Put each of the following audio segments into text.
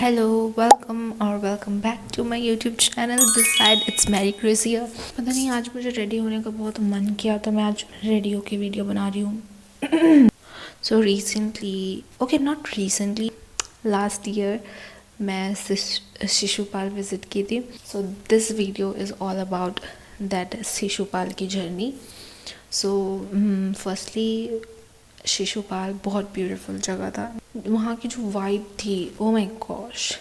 Hello, welcome और welcome back to my YouTube channel. This side it's Mary क्रेजिया। पता नहीं आज मुझे रेडी होने का बहुत मन किया तो मैं आज रेडी होके वीडियो बना रही हूँ। So recently, okay not recently, last year मैं शिशुपाल विज़िट की थी। So this video is all about that Shishupal की जर्नी। सो फर्स्टली शिशुपाल बहुत ब्यूटीफुल जगह था। वहाँ की जो वाइब थी, ओ माय गॉश,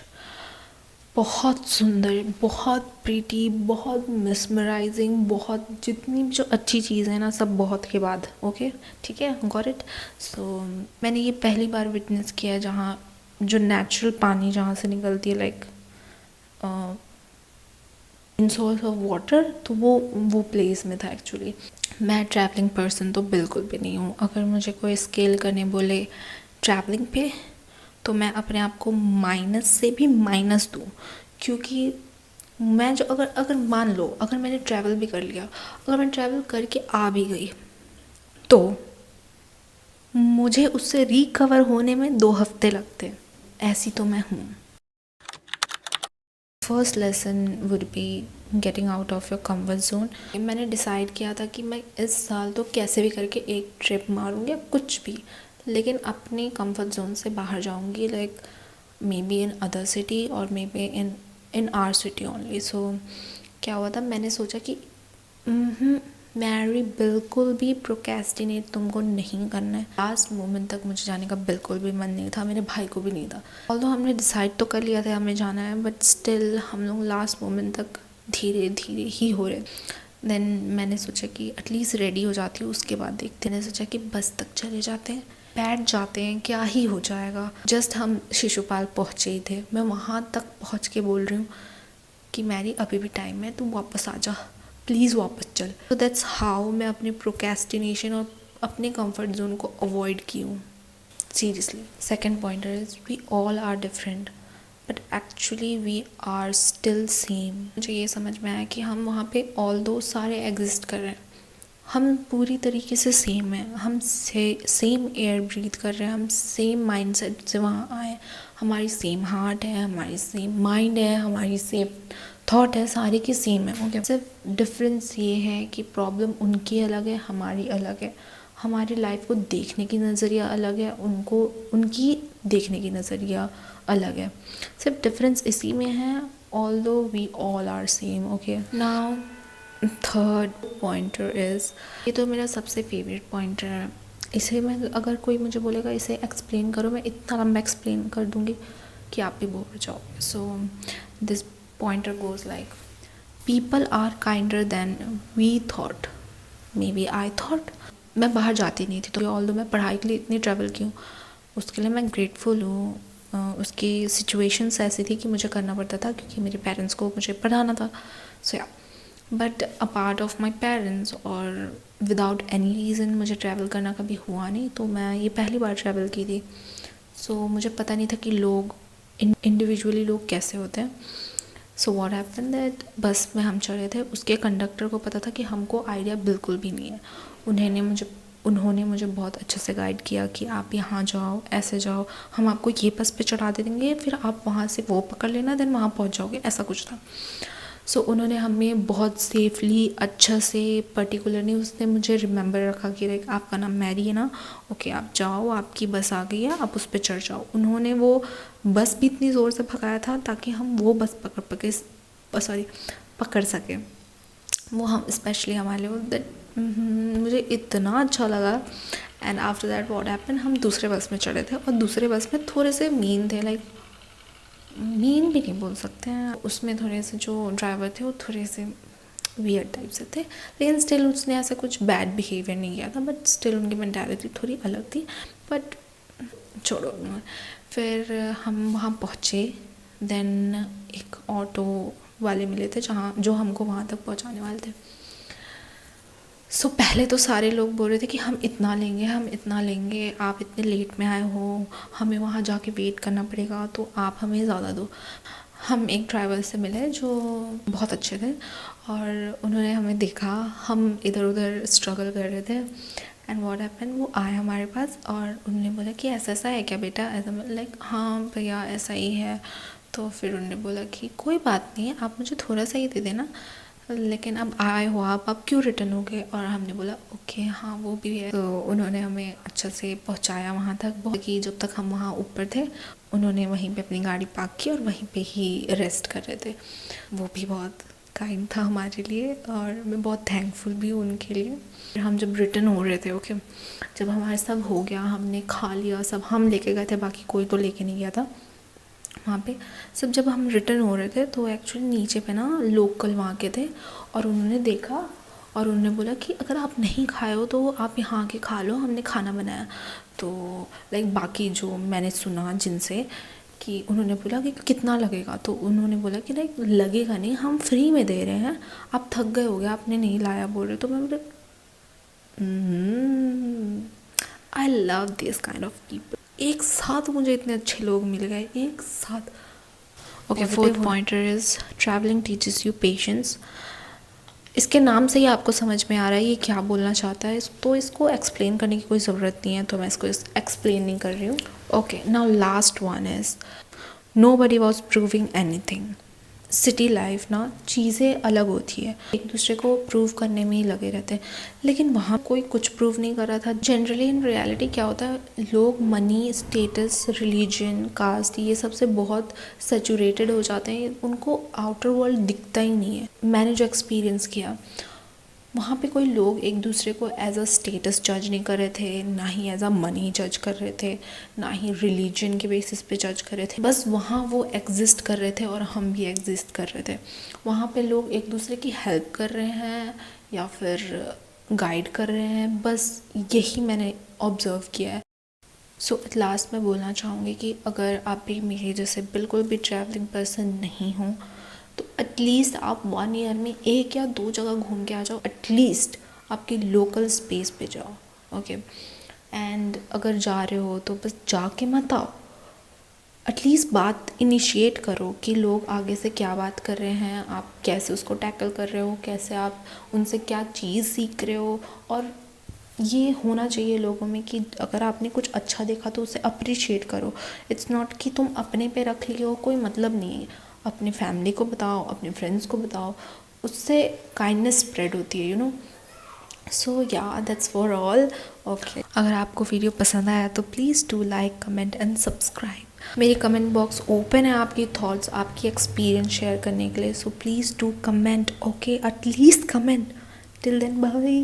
बहुत सुंदर, बहुत प्रीटी, बहुत मिसमराइजिंग, बहुत जितनी भी जो अच्छी चीज़ें हैं ना, सब बहुत के बाद। ओके, ठीक है, गॉट इट। सो मैंने ये पहली बार विटनेस किया है जहाँ जो नेचुरल पानी जहाँ से निकलती है, like in source of water, तो वो प्लेस में था एक्चुअली। मैं ट्रैवलिंग पर्सन तो बिल्कुल भी नहीं हूँ। अगर मुझे कोई स्केल करने बोले ट्रैवलिंग पे, तो मैं अपने आप को माइनस से भी माइनस दूँ, क्योंकि मैं जो अगर मान लो, अगर मैंने ट्रैवल भी कर लिया, अगर मैं ट्रैवल करके आ भी गई, तो मुझे उससे रिकवर होने में 2 हफ्ते लगते हैं। ऐसी तो मैं हूँ। First lesson would be getting out of your comfort zone. मैंने डिसाइड किया था कि मैं इस साल तो कैसे भी करके एक ट्रिप मारूंगी या कुछ भी, लेकिन अपनी कंफर्ट जोन से बाहर जाऊंगी, like maybe in other city और maybe in our city only. So क्या हुआ था, मैंने सोचा कि मैरी बिल्कुल भी प्रोकेस्टिनेट तुमको नहीं करना है। लास्ट मोमेंट तक मुझे जाने का बिल्कुल भी मन नहीं था, मेरे भाई को भी नहीं था। ऑल्दो हमने डिसाइड तो कर लिया था हमें जाना है, बट स्टिल हम लोग लास्ट मोमेंट तक धीरे धीरे ही हो रहे। देन मैंने सोचा कि एटलीस्ट रेडी हो जाती हूँ, उसके बाद देखते। मैंने सोचा कि बस तक चले जाते हैं, बैठ जाते हैं, क्या ही हो जाएगा। जस्ट हम शिशुपाल पहुँचे ही थे, मैं वहाँ तक पहुँच के बोल रही हूँ कि मैरी अभी भी टाइम है, तू वापस आ जा, प्लीज़ वापस चल। तो दैट्स हाउ मैं अपनी प्रोकेस्टिनेशन और अपने कंफर्ट जोन को अवॉइड की हूँ, seriously. Second pointer is we all are different but actually we are still same. मुझे ये समझ में आया कि हम वहाँ पे ऑल दो सारे एग्जिस्ट कर रहे हैं, हम पूरी तरीके से सेम हैं, हम सेम एयर ब्रीथ कर रहे हैं, हम सेम माइंडसेट से वहाँ आए, हमारी सेम हार्ट है, हमारी सेम माइंड है, हमारी सेम थॉट है, सारी की सेम है। ओके, सिर्फ डिफरेंस ये है कि प्रॉब्लम उनकी अलग है, हमारी अलग है, हमारी लाइफ को देखने की नज़रिया अलग है, उनको उनकी देखने की नज़रिया अलग है। सिर्फ डिफरेंस इसी में है, although we all are same. Okay, now third pointer is, ये तो मेरा सबसे फेवरेट पॉइंटर है। इसे मैं, अगर कोई मुझे बोलेगा इसे एक्सप्लेन करो, मैं इतना लंबा एक्सप्लेन कर दूँगी कि आप भी बोर हो जाओगे। So this pointer goes like, people are kinder than we thought, maybe I thought. मैं बाहर जाती नहीं थी, तो ऑल्दो मैं पढ़ाई के लिए इतनी ट्रैवल की हूँ, उसके लिए मैं ग्रेटफुल हूँ। उसकी सिचुएशंस ऐसी थी कि मुझे करना पड़ता था, क्योंकि मेरे पेरेंट्स को मुझे पढ़ाना था। सो या, but a part of my parents और विदाउट एनी रीज़न मुझे ट्रैवल करना कभी हुआ नहीं। तो मैं ये पहली बार ट्रैवल की थी। सो मुझे पता नहीं था कि लोग इंडिविजुअली लोग कैसे होते हैं। सो व्हाट हैपेंड दैट बस में हम चढ़े थे, उसके कंडक्टर को पता था कि हमको आइडिया बिल्कुल भी नहीं है। उन्होंने मुझे बहुत अच्छे से गाइड किया कि आप यहाँ जाओ, ऐसे जाओ, हम आपको ये बस पे चढ़ा देंगे, फिर आप वहाँ से वो पकड़ लेना, देन वहाँ पहुँच जाओगे, ऐसा कुछ था। सो उन्होंने हमें बहुत सेफली, अच्छा से, पर्टिकुलरली उसने मुझे रिमेंबर रखा कि लाइक आपका नाम मैरी है ना, ओके आप जाओ, आपकी बस आ गई है, आप उस पर चढ़ जाओ। उन्होंने वो बस भी इतनी ज़ोर से भगाया था ताकि हम वो बस पकड़ सकें। वो हम स्पेशली हमारे लिए, दैट मुझे इतना अच्छा लगा। And after that what happen, हम दूसरे बस में चढ़े थे, और दूसरे बस में थोड़े से मीन थे, लाइक मीन भी नहीं बोल सकते हैं, उसमें थोड़े से जो ड्राइवर थे वो थोड़े से वियर्ड टाइप से थे, लेकिन स्टिल उसने ऐसा कुछ बैड बिहेवियर नहीं किया था, बट स्टिल उनकी मेंटालिटी थोड़ी अलग थी। बट छोड़ो। फिर हम वहाँ पहुँचे, देन एक ऑटो वाले मिले थे जो हमको वहाँ तक पहुँचाने वाले थे। सो पहले तो सारे लोग बोल रहे थे कि हम इतना लेंगे, हम इतना लेंगे, आप इतने लेट में आए हो, हमें वहाँ जाके वेट करना पड़ेगा, तो आप हमें ज़्यादा दो। हम एक ड्राइवर से मिले जो बहुत अच्छे थे, और उन्होंने हमें देखा, हम इधर उधर स्ट्रगल कर रहे थे, एंड व्हाट हैपन, वो आए हमारे पास और उन्होंने बोला कि ऐसा ऐसा है क्या बेटा, ऐसा, लाइक हाँ भैया ऐसा ही है। तो फिर उन्होंने बोला कि कोई बात नहीं है, आप मुझे थोड़ा सा ही दे देना, लेकिन अब आए हो आप क्यों रिटर्न हो गए। और हमने बोला ओके हाँ वो भी है। तो उन्होंने हमें अच्छा से पहुंचाया वहाँ तक, बहुत कि जब तक हम वहाँ ऊपर थे उन्होंने वहीं पे अपनी गाड़ी पार्क की और वहीं पे ही रेस्ट कर रहे थे। वो भी बहुत काइंड था हमारे लिए और मैं बहुत थैंकफुल भी हूँ उनके लिए। हम जब रिटर्न हो रहे थे, ओके, जब हमारे सब हो गया, हमने खा लिया सब, हम लेके गए थे, बाकी कोई तो लेके नहीं गया था वहाँ पे सब। जब हम रिटर्न हो रहे थे तो एक्चुअली नीचे पे ना लोकल वहाँ के थे और उन्होंने देखा और उन्होंने बोला कि अगर आप नहीं खाए हो तो आप यहाँ आके खा लो, हमने खाना बनाया। तो लाइक बाकी जो मैंने सुना जिनसे कि उन्होंने बोला कि कितना लगेगा, तो उन्होंने बोला कि लाइक लगेगा नहीं, हम फ्री में दे रहे हैं, आप थक गए होगे आपने नहीं लाया बोल रहे। तो मैं बोले I love this kind of people. एक साथ मुझे इतने अच्छे लोग मिल गए, एक साथ। Okay, fourth pointer is travelling teaches you patience. इसके नाम से ही आपको समझ में आ रहा है ये क्या बोलना चाहता है, तो इसको एक्सप्लेन करने की कोई ज़रूरत नहीं है, तो मैं इसको एक्सप्लेन नहीं कर रही हूँ। Okay, now last one is nobody was proving anything. City life ना चीज़ें अलग होती है, एक दूसरे को प्रूव करने में ही लगे रहते हैं, लेकिन वहाँ कोई कुछ प्रूव नहीं कर रहा था। जनरली इन रियलिटी क्या होता है, लोग मनी, स्टेटस, रिलीजन, कास्ट, ये सब से बहुत सैचुरेटेड हो जाते हैं, उनको आउटर वर्ल्ड दिखता ही नहीं है। मैंने जो एक्सपीरियंस किया वहाँ पे कोई लोग एक दूसरे को एज अ स्टेटस जज नहीं कर रहे थे, ना ही एज अ मनी जज कर रहे थे, ना ही रिलीजन के बेसिस पे जज कर रहे थे। बस वहाँ वो एग्जिस्ट कर रहे थे और हम भी एग्जिस्ट कर रहे थे। वहाँ पे लोग एक दूसरे की हेल्प कर रहे हैं या फिर गाइड कर रहे हैं, बस यही मैंने ऑब्ज़र्व किया है। सो एट लास्ट मैं बोलना चाहूँगी कि अगर आप भी मेरे जैसे बिल्कुल भी ट्रैवलिंग पर्सन नहीं हो तो एटलीस्ट आप 1 ईयर में 1 या 2 जगह घूम के आ जाओ, एटलीस्ट आपकी लोकल स्पेस पे जाओ, ओके। एंड अगर जा रहे हो तो बस जाके मत आओ, एटलीस्ट बात इनिशिएट करो कि लोग आगे से क्या बात कर रहे हैं, आप कैसे उसको टैकल कर रहे हो, कैसे आप उनसे क्या चीज़ सीख रहे हो। और ये होना चाहिए लोगों में कि अगर आपने कुछ अच्छा देखा तो उसे अप्रिशिएट करो। इट्स नॉट कि तुम अपने पे रख लियो, कोई मतलब नहीं है। अपने फैमिली को बताओ, अपने फ्रेंड्स को बताओ, उससे काइंडनेस स्प्रेड होती है, यू नो। सो या दैट्स फॉर ऑल। ओके, अगर आपको वीडियो पसंद आया तो please do like, comment and subscribe. मेरी कमेंट बॉक्स ओपन है आपकी थॉट्स, आपकी एक्सपीरियंस शेयर करने के लिए। So please do comment, okay, at least comment. Till then bye.